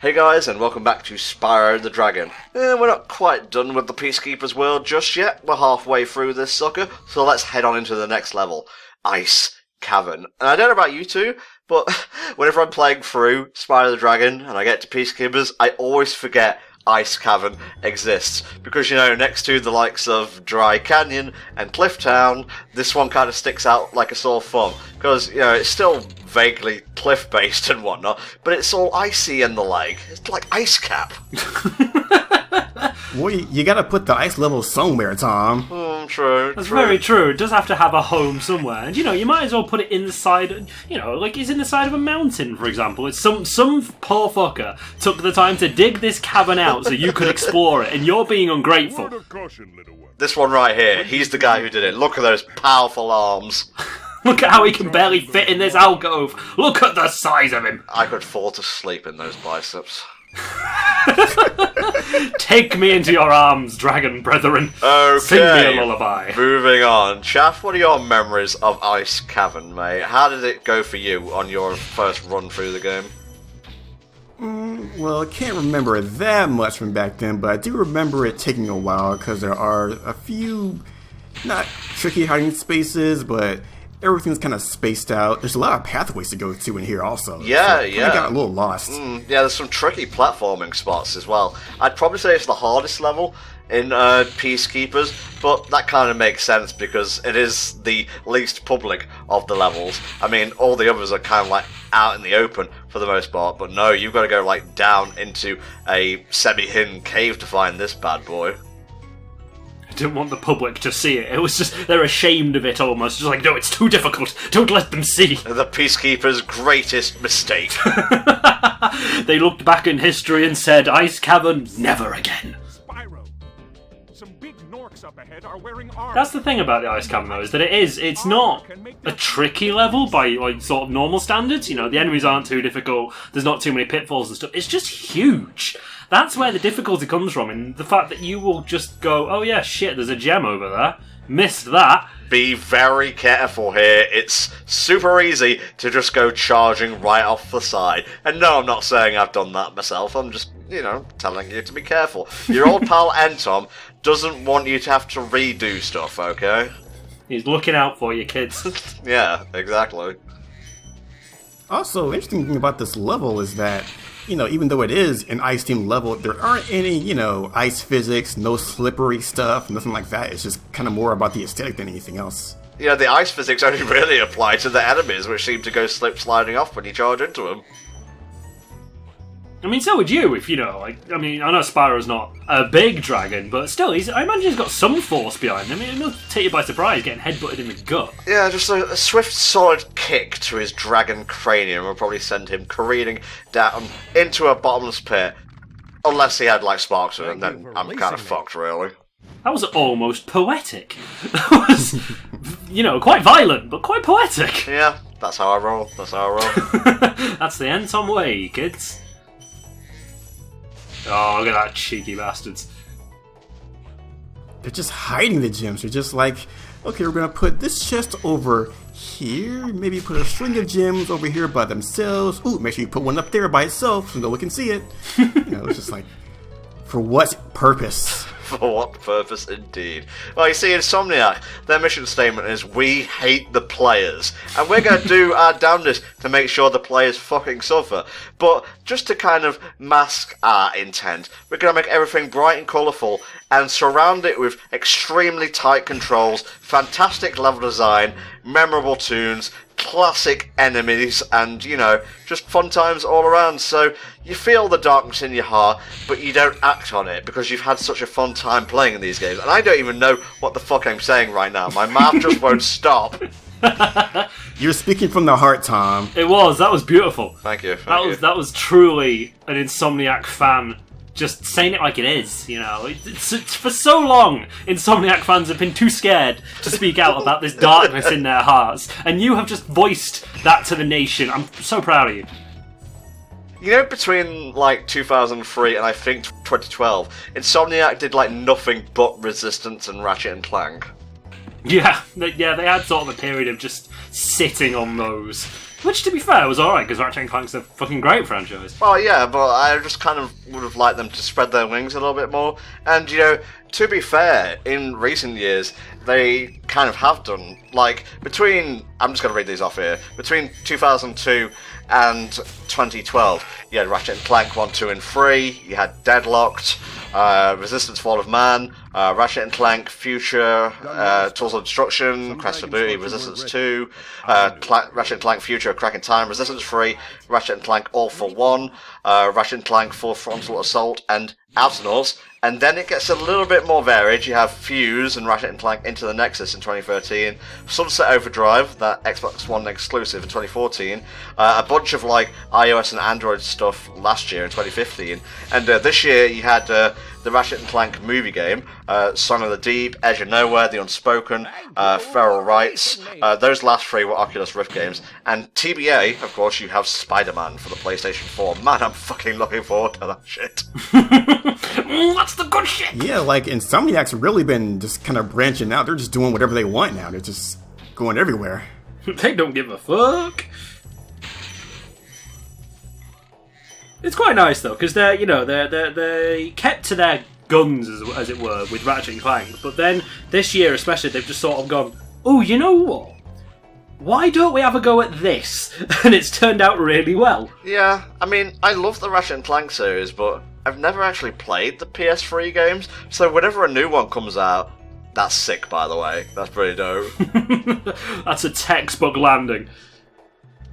Hey guys, and welcome back to Spyro the Dragon. We're not quite done with the Peacekeeper's world just yet. We're halfway through this sucker, so let's head on into the next level. Ice Cavern. And I don't know about you two, but whenever I'm playing through Spyro the Dragon and I get to Peacekeepers, I always forget Ice Cavern exists. Because, you know, next to the likes of Dry Canyon and Cliff Town, this one kind of sticks out like a sore thumb. Because, you know, it's still vaguely cliff-based and whatnot, but it's all icy in the lake. It's like ice cap. Well, you gotta put the ice level somewhere, Tom. True. That's very true. It does have to have a home somewhere. And, you know, you might as well put it inside, you know, like it's in the side of a mountain, for example. It's some poor fucker took the time to dig this cavern out so you could explore it, and you're being ungrateful. This one right here, he's the guy who did it. Look at those powerful arms. Look at how he can barely fit in this alcove. Look at the size of him. I could fall to sleep in those biceps. Take me into your arms, dragon brethren. Okay. Sing me a lullaby. Moving on. Chaff, what are your memories of Ice Cavern, mate? How did it go for you on your first run through the game? Well, I can't remember that much from back then, but I do remember it taking a while because there are a few not tricky hiding spaces, but everything's kind of spaced out. There's a lot of pathways to go to in here also. Yeah, so I got a little lost. Yeah, there's some tricky platforming spots as well. I'd probably say it's the hardest level in Peacekeepers, but that kind of makes sense because it is the least public of the levels. I mean, all the others are kind of like out in the open for the most part, but no, you've got to go like down into a semi-hidden cave to find this bad boy. Didn't want the public to see it. It was just, they're ashamed of it almost. Just like, no, it's too difficult. Don't let them see. The Peacekeeper's greatest mistake. They looked back in history and said, Ice Cavern, never again. Spyro, some big Norks up ahead are wearing armor. That's the thing about the Ice Cavern, though, is that it's not a tricky level by, like, sort of normal standards. You know, the enemies aren't too difficult. There's not too many pitfalls and stuff. It's just huge. That's where the difficulty comes from, and the fact that you will just go, oh yeah, shit, there's a gem over there. Missed that. Be very careful here. It's super easy to just go charging right off the side. And no, I'm not saying I've done that myself. I'm just, you know, telling you to be careful. Your old pal Entom doesn't want you to have to redo stuff, okay? He's looking out for you, kids. Yeah, exactly. Also, interesting thing about this level is that, you know, even though it is an ice-themed level, there aren't any, you know, ice physics, no slippery stuff, nothing like that. It's just kind of more about the aesthetic than anything else. You know, the ice physics only really apply to the enemies, which seem to go sliding off when you charge into them. I mean, so would you, if, you know, like, I mean, I know Spyro's not a big dragon, but still, I imagine he's got some force behind him. I mean, it'll take you by surprise getting headbutted in the gut. Yeah, just a swift, solid kick to his dragon cranium will probably send him careening down into a bottomless pit. Unless he had, like, sparks in him, then I'm kind of fucked, really. That was almost poetic. That was, you know, quite violent, but quite poetic. Yeah, that's how I roll. That's how I roll. That's the Entom way, kids. Oh, look at that cheeky bastards. They're just hiding the gems. They're just like, okay, we're going to put this chest over here. Maybe put a string of gems over here by themselves. Ooh, make sure you put one up there by itself so no one can see it. You know, it's just like, for what purpose? For what purpose, indeed. Well, you see, Insomniac, their mission statement is, we hate the players. And we're going to do our damnedest to make sure the players fucking suffer. But just to kind of mask our intent, we're going to make everything bright and colourful and surround it with extremely tight controls, fantastic level design, memorable tunes, classic enemies, and, you know, just fun times all around. So you feel the darkness in your heart, but you don't act on it because you've had such a fun time playing in these games. And I don't even know what the fuck I'm saying right now. My mouth just won't stop. You're speaking from the heart, Tom. That was beautiful. Thank you. That was truly an Insomniac fan just saying it like it is, you know. It's for so long, Insomniac fans have been too scared to speak out about this darkness in their hearts, and you have just voiced that to the nation. I'm so proud of you. You know, between, like, 2003 and I think 2012, Insomniac did, like, nothing but Resistance and Ratchet and Clank. Yeah, they had sort of a period of just sitting on those. Which, to be fair, was alright, because Ratchet & Clank's a fucking great franchise. Well, yeah, but I just kind of would have liked them to spread their wings a little bit more. And, you know, to be fair, in recent years, they kind of have done. Like, I'm just going to read these off here, between 2002 and 2012, you had Ratchet & Clank 1, 2, and 3, you had Deadlocked, Resistance Fall of Man, Ratchet & Clank Future, Tools of Destruction, Crash of Booty, Resistance 2, Ratchet & Clank Future, Crack in Time, Resistance 3, Ratchet & Clank All for One, Ratchet & Clank Full Frontal Assault, and Outlaws. And then it gets a little bit more varied. You have Fuse and Ratchet & Clank Into the Nexus in 2013, Sunset Overdrive, that Xbox One exclusive in 2014, a bunch of like iOS and Android stuff last year in 2015, and this year you had the Ratchet & Clank movie game, Song of the Deep, Edge of Nowhere, The Unspoken, Feral Rights. Those last three were Oculus Rift games, and TBA, of course, you have Spider-Man for the PlayStation 4. Man, I'm fucking looking forward to that shit. That's the good shit! Yeah, like, Insomniac's really been just kind of branching out. They're just doing whatever they want now. They're just going everywhere. They don't give a fuck. It's quite nice though, because they kept to their guns, as it were, with Ratchet & Clank. But then this year, especially, they've just sort of gone, oh, you know what? Why don't we have a go at this? And it's turned out really well. Yeah, I mean, I love the Ratchet & Clank series, but I've never actually played the PS3 games. So whenever a new one comes out, that's sick, by the way. That's pretty dope. That's a textbook landing.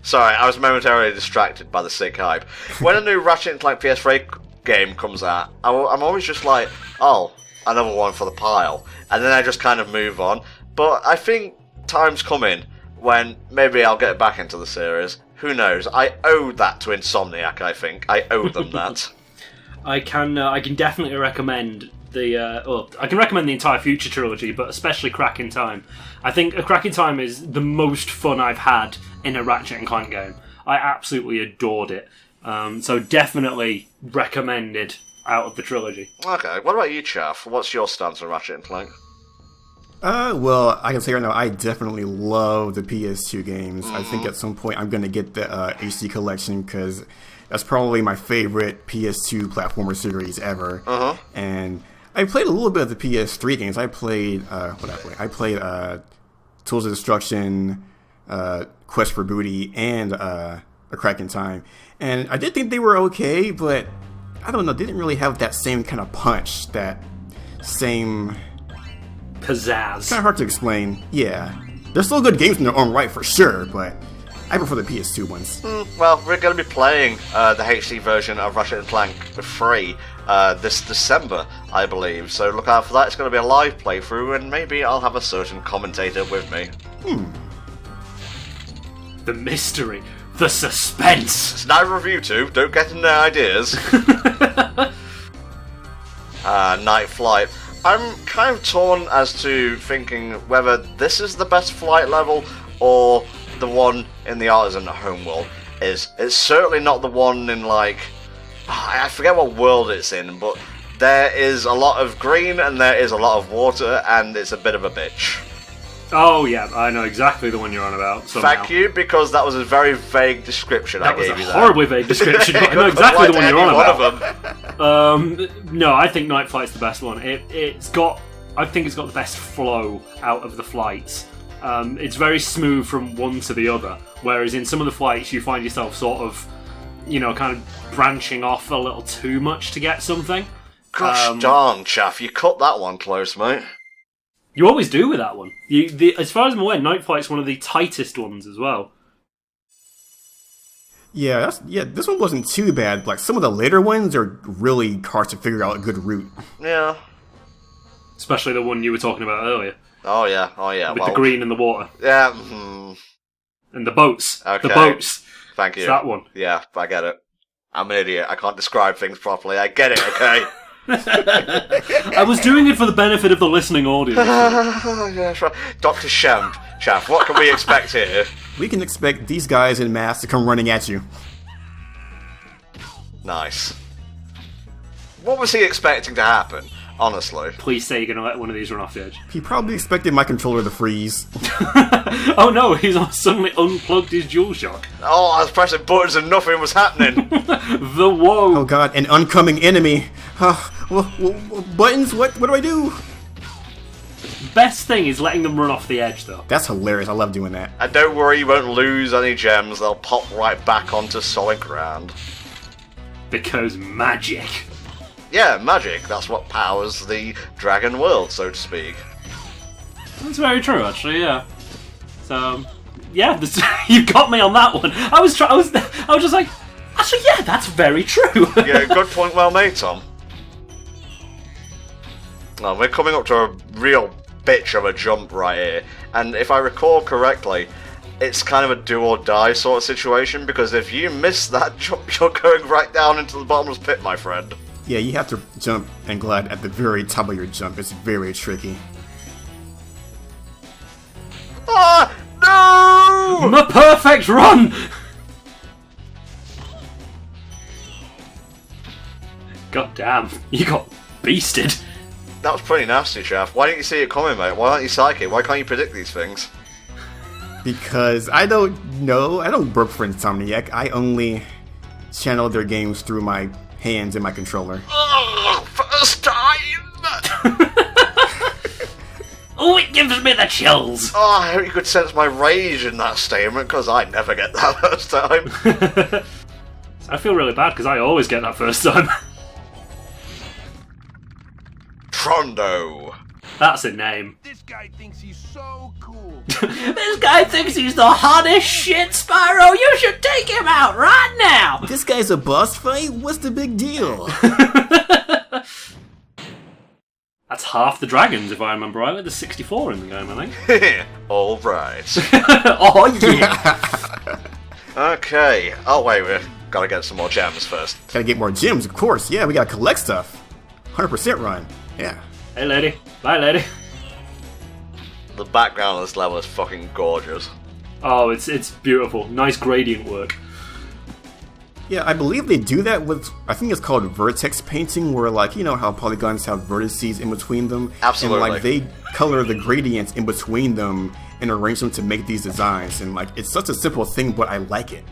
Sorry, I was momentarily distracted by the sick hype. When a new Ratchet & Clank PS3 game comes out, I'm always just like, oh, another one for the pile. And then I just kind of move on. But I think time's coming when maybe I'll get back into the series. Who knows? I owe that to Insomniac, I think. I owe them that. I can definitely recommend I can recommend the entire Future trilogy, but especially Crack in Time. I think A Crack in Time is the most fun I've had in a Ratchet & Clank game. I absolutely adored it. So definitely recommended out of the trilogy. Okay, what about you, Chaff? What's your stance on Ratchet & Clank? Well, I can say right now, I definitely love the PS2 games. I think at some point I'm going to get the HD collection, because that's probably my favorite PS2 platformer series ever. And I played a little bit of the PS3 games. I played, I played Tools of Destruction, Quest for Booty, and A Crack in Time. And I did think they were okay, but I don't know, they didn't really have that same kind of punch, that same pizzazz. It's kind of hard to explain. Yeah. They're still good games in their own right, for sure, but I prefer the PS2 ones. Well, we're going to be playing the HD version of Ratchet & Clank for free this December, I believe. So look out for that. It's going to be a live playthrough, and maybe I'll have a certain commentator with me. The mystery. The suspense. It's neither of you two. Don't get in their ideas. Night Flight. I'm kind of torn as to thinking whether this is the best flight level or the one in the Artisan homeworld is. It's certainly not the one in, like, I forget what world it's in, but there is a lot of green and there is a lot of water, and it's a bit of a bitch. Oh yeah, I know exactly the one you're on about. Somehow. Thank you, because that was a very vague description I gave you there. That was a horribly vague description, but I know exactly the one you're on about. No, I think Night Flight's the best one. I think it's got the best flow out of the flights. It's very smooth from one to the other, whereas in some of the flights you find yourself sort of, kind of branching off a little too much to get something. Gosh darn, Chaff, you cut that one close, mate. You always do with that one. As far as I'm aware, Night Flight's one of the tightest ones as well. Yeah, this one wasn't too bad. Like, some of the later ones are really hard to figure out a good route. Yeah. Especially the one you were talking about earlier. Oh yeah. With the green and the water. Yeah. And the boats. Okay. The boats. Thank you. It's that one. Yeah, I get it. I'm an idiot. I can't describe things properly. I get it, okay? I was doing it for the benefit of the listening audience. That's right. Doctor Shemp, Chaff, what can we expect here? We can expect these guys in masks to come running at you. Nice. What was he expecting to happen? Honestly. Please say you're going to let one of these run off the edge. He probably expected my controller to freeze. Oh no, he's suddenly unplugged his DualShock. Oh, I was pressing buttons and nothing was happening. The woe! Oh god, an oncoming enemy. Buttons? What do I do? Best thing is letting them run off the edge, though. That's hilarious. I love doing that. And don't worry, you won't lose any gems. They'll pop right back onto solid ground. Because magic. Yeah, magic. That's what powers the dragon world, so to speak. That's very true, actually. Yeah. So, yeah, you got me on that one. I was just like, actually, yeah, that's very true. Yeah, good point, well made, Tom. Well, we're coming up to a real bitch of a jump right here, and if I recall correctly, it's kind of a do or die sort of situation, because if you miss that jump, you're going right down into the bottomless pit, my friend. Yeah, you have to jump and glide at the very top of your jump. It's very tricky. Ah, no! My perfect run! God damn, you got beasted. That was pretty nasty, Chef. Why didn't you see it coming, mate? Why aren't you psychic? Why can't you predict these things? Because I don't know. I don't work for Insomniac. I only channel their games through my hands and my controller. Oh, first time! Oh, it gives me the chills. Oh, I hope you could sense my rage in that statement, because I never get that first time. I feel really bad because I always get that first time. Trondo. That's a name. This guy thinks he's so cool. This guy thinks he's the hottest shit, Spyro. You should take him out right now. This guy's a boss fight? What's the big deal? That's half the dragons, if I remember right. There's 64 in the game, I think. All right. Oh, yeah. Okay. Oh, wait, we've got to get some more gems first. Gotta get more gems, of course. Yeah, we gotta collect stuff. 100% run. Yeah. Hey, lady. Bye, lady. The background of this level is fucking gorgeous. Oh, it's beautiful. Nice gradient work. Yeah, I believe they do that with, I think it's called vertex painting, where, like, you know how polygons have vertices in between them? Absolutely. And, like, they color the gradients in between them and arrange them to make these designs. And, like, it's such a simple thing, but I like it.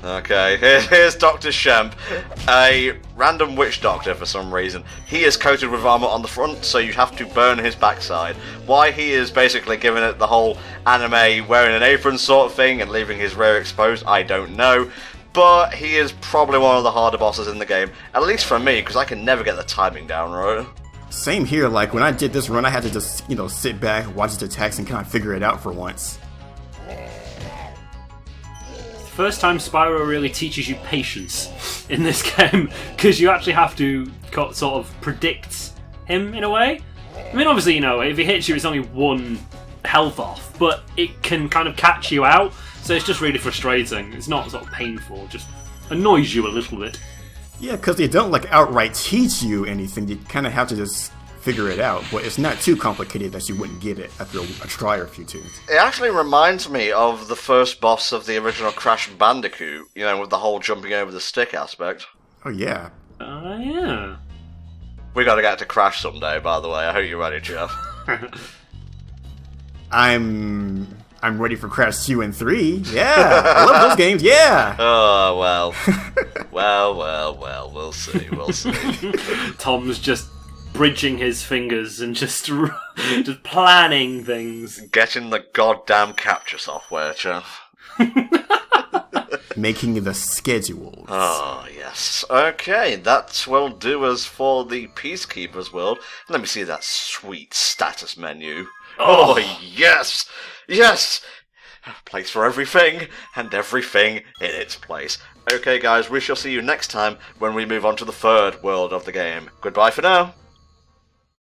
Okay, here's Doctor Shemp, a random witch doctor for some reason. He is coated with armor on the front, so you have to burn his backside. Why he is basically giving it the whole anime wearing an apron sort of thing and leaving his rear exposed, I don't know. But he is probably one of the harder bosses in the game, at least for me, because I can never get the timing down right. Same here, like, when I did this run, I had to just, you know, sit back, watch his attacks, and kind of figure it out for once. First time Spyro really teaches you patience in this game, because you actually have to sort of predict him in a way. I mean, obviously, you know, if he hits you, it's only one health off, but it can kind of catch you out, so it's just really frustrating. It's not sort of painful, it just annoys you a little bit. Yeah, because they don't, like, outright teach you anything. You kind of have to just figure it out, but it's not too complicated that you wouldn't get it after a try or a few tunes. It actually reminds me of the first boss of the original Crash Bandicoot, you know, with the whole jumping over the stick aspect. Oh, yeah. Yeah. We gotta get to Crash someday, by the way. I hope you're ready, Jeff. I'm ready for Crash 2 and 3. Yeah, I love those games, yeah! Oh, well. well, we'll see, we'll see. Tom's just bridging his fingers and just planning things. Getting the goddamn capture software, Jeff. Making the schedules. Oh, yes. Okay, that will do us for the Peacekeepers world. Let me see that sweet status menu. Oh, yes! Yes! Place for everything, and everything in its place. Okay, guys, we shall see you next time when we move on to the third world of the game. Goodbye for now.